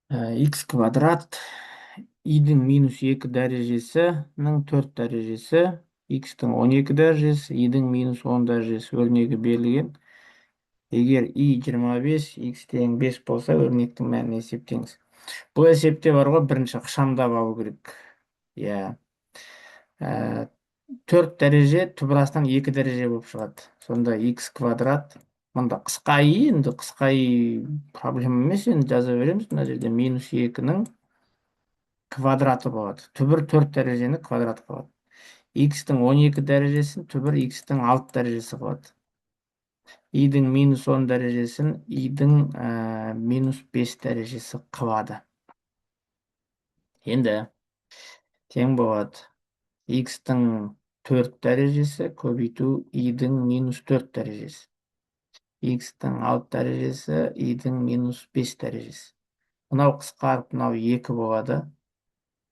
Х квадрат идің минус 2 дәрежесінің 4 дәрежесі, х-тің 12 дәрежесі, идің минус 10 дәрежесі өрнегі берілген. Егер и 25, х тең 5 болса, өрнектің мәнін есептеңіз. Бұл есепте бар ғой, бірінші ықшамдап алу керек. Иә. 4 дәреже түбірастан 2 дәреже болып шығады. Сонда х квадрат. Мұнда қысқа и, енді қысқа и проблема емес, енді жаза береміз. Мына жерде минус 2-ның квадраты болады. Түбір 4 дәрежені квадрат қылады. Х-тің 12 дәрежесін түбір х-тің 6 дәрежесі қылады. И-дің минус 10 дәрежесін и-дің минус 5 дәрежесі қылады. Енді тең болады. Х-тің 4 дәрежесі көбейту и-дің минус 4 дәрежесі. Х-тің 6 дәрежесі и-дің минус 5 дәрежесі. Мынау қысқарып, мынау 2 болады.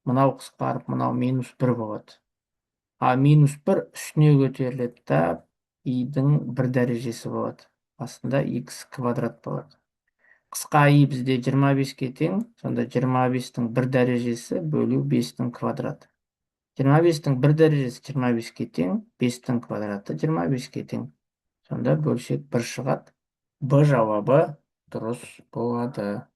Мынау қысқарып, мынау минус 1 болады. А минус 1 үстіне көтеріледі да и-дің 1 дәрежесі болады. Астында х квадрат болады. Қысқа и бізде 25-ке тең, сонда 25-тің 1 дәрежесі бөлу 5-тің квадраты. 25-тің 1 дәрежесі 25-ке тең, 5-тің квадраты 25-ке тең. Сонда бөлшек 1 шығады. Б жауабы дұрыс болады.